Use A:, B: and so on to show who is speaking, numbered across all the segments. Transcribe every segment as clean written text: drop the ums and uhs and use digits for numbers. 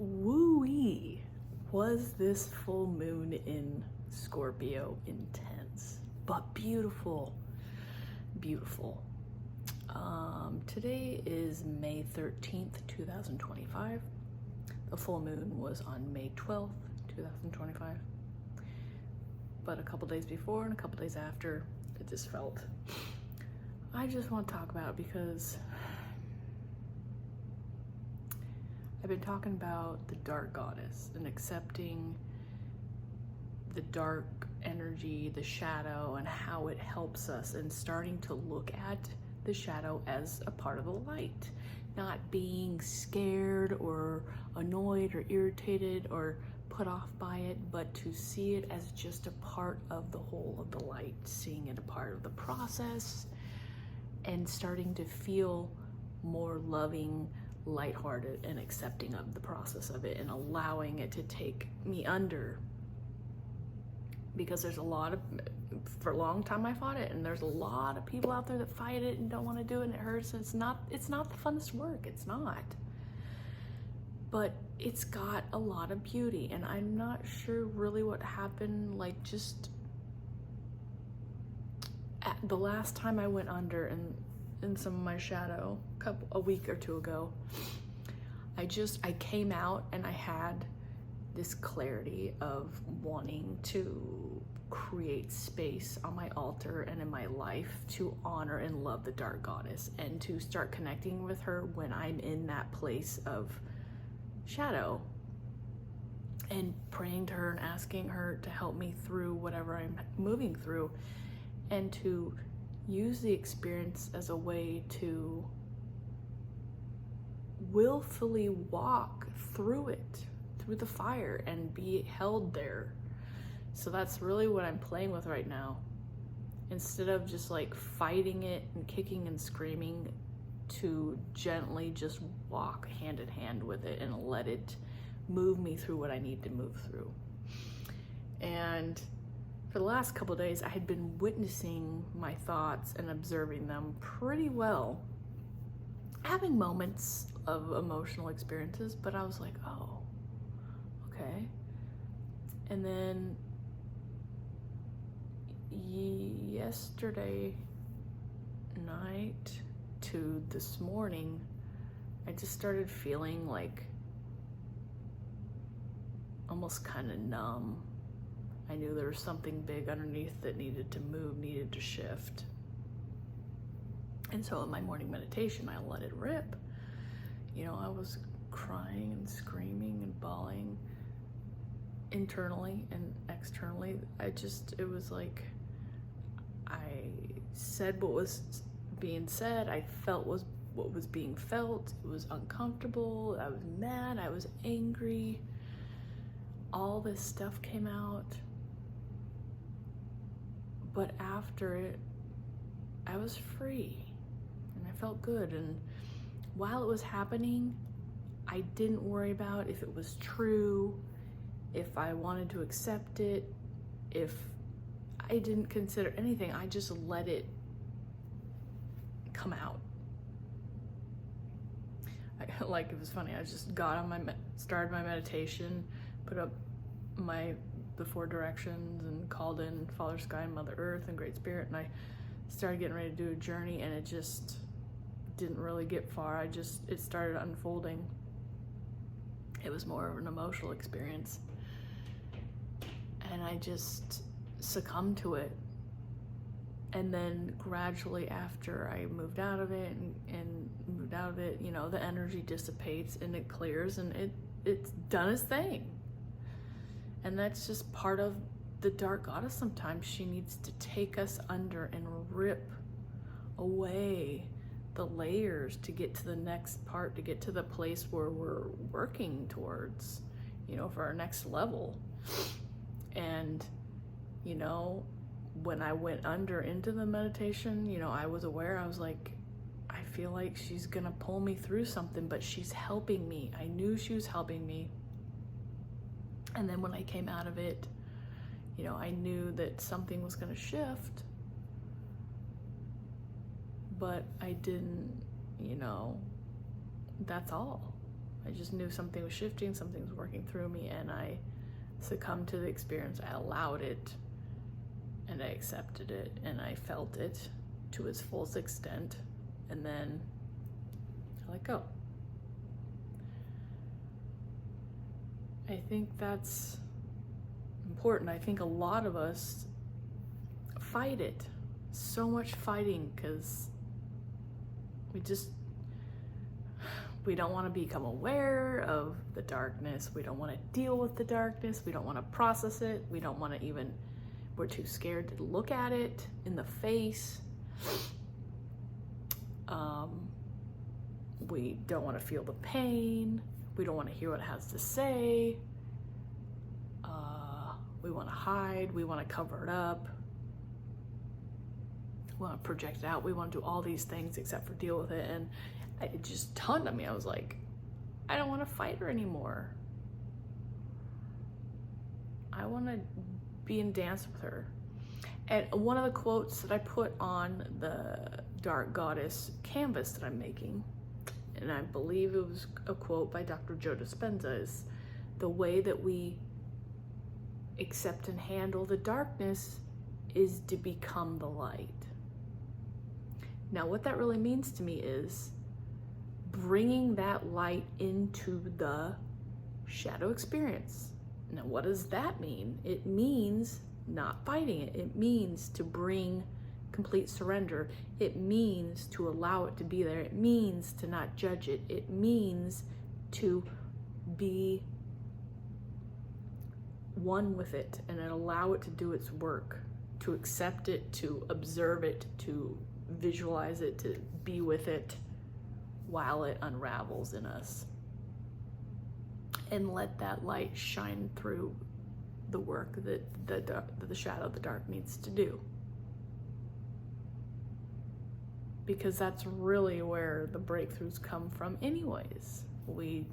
A: Woo-wee, was this full moon in Scorpio intense, but beautiful, beautiful. Today is May 13th, 2025. The full moon was on May 12th, 2025. But a couple days before and a couple days after, it just felt, I just want to talk about it because I've been talking about the dark goddess and accepting the dark energy, the shadow, and how it helps us, and starting to look at the shadow as a part of the light, not being scared or annoyed or irritated or put off by it, but to see it as just a part of the whole of the light, seeing it a part of the process, and starting to feel more loving, lighthearted, and accepting of the process of it, and allowing it to take me under. Because there's a lot of, for a long time I fought it, and there's a lot of people out there that fight it and don't want to do it, and it hurts, and it's not the funnest work. It's not. But it's got a lot of beauty, and I'm not sure really what happened, like just at the last time I went under in some of my shadow a week or two ago. I came out and I had this clarity of wanting to create space on my altar and in my life to honor and love the dark goddess, and to start connecting with her when I'm in that place of shadow, and praying to her and asking her to help me through whatever I'm moving through, and to use the experience as a way to willfully walk through it, through the fire, and be held there. So that's really what I'm playing with right now. Instead of just like fighting it and kicking and screaming, to gently just walk hand in hand with it and let it move me through what I need to move through. And for the last couple of days, I had been witnessing my thoughts and observing them pretty well, having moments of emotional experiences, but I was like, oh, okay. And then yesterday night to this morning, I just started feeling like almost kind of numb. I knew there was something big underneath that needed to move, needed to shift. And so in my morning meditation, I let it rip. You know, I was crying and screaming and bawling internally and externally. It was like, I said what was being said, I felt what was being felt. It was uncomfortable, I was mad, I was angry. All this stuff came out. But after it, I was free and I felt good. And while it was happening, I didn't worry about if it was true, if I wanted to accept it, if I didn't consider anything. I just let it come out. Like, it was funny. I just got on started my meditation, put up the 4 directions, and called in Father Sky and Mother Earth and Great Spirit, and I started getting ready to do a journey, and it just didn't really get far. It started unfolding. It was more of an emotional experience, and I just succumbed to it. And then gradually, after I moved out of it and moved out of it, you know, the energy dissipates and it clears, and it's done its thing. And that's just part of the dark goddess. Sometimes she needs to take us under and rip away the layers to get to the next part, to get to the place where we're working towards, you know, for our next level. And, you know, when I went under into the meditation, you know, I was aware, I was like, I feel like she's gonna pull me through something, but she's helping me. I knew she was helping me. And then when I came out of it, you know, I knew that something was gonna shift, but I didn't, you know, that's all. I just knew something was shifting, something was working through me, and I succumbed to the experience. I allowed it, and I accepted it, and I felt it to its fullest extent, and then I let go. I think that's important. I think a lot of us fight it. So much fighting because we don't want to become aware of the darkness. We don't want to deal with the darkness. We don't want to process it. We don't want to even, we're too scared to look at it in the face. We don't want to feel the pain. We don't want to hear what it has to say. We want to hide. We want to cover it up. We want to project it out. We want to do all these things except for deal with it. And it just dawned on me. I was like, I don't want to fight her anymore. I want to be in dance with her. And one of the quotes that I put on the Dark Goddess canvas that I'm making, and I believe it was a quote by Dr. Joe Dispenza, is the way that we accept and handle the darkness is to become the light. Now, what that really means to me is bringing that light into the shadow experience. Now, what does that mean? It means not fighting it. It means to bring complete surrender. It means to allow it to be there. It means to not judge it. It means to be one with it and allow it to do its work, to accept it, to observe it, to visualize it, to be with it while it unravels in us. And let that light shine through the work that the shadow, the dark, needs to do. Because that's really where the breakthroughs come from anyways. We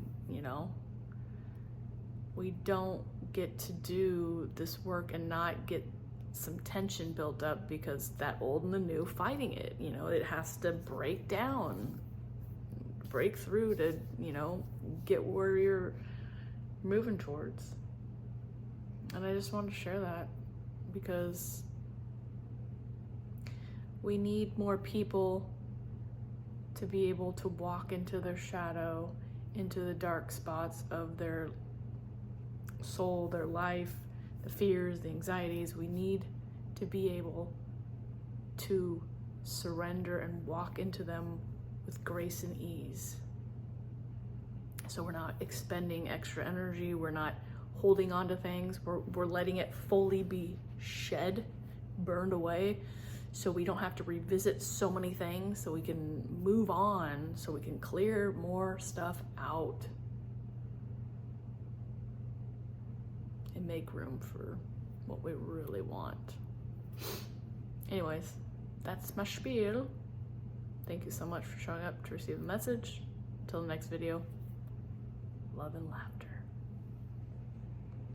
A: don't get to do this work and not get some tension built up because that old and the new fighting it. It has to break down, break through to, get where you're moving towards. And I just wanted to share that because we need more people to be able to walk into their shadow, into the dark spots of their soul, their life, the fears, the anxieties. We need to be able to surrender and walk into them with grace and ease. So we're not expending extra energy. We're not holding on to things. We're letting it fully be shed, burned away, so we don't have to revisit so many things, so we can move on, so we can clear more stuff out and make room for what we really want. Anyways, that's my spiel. Thank you so much for showing up to receive the message. Until the next video, love and laughter.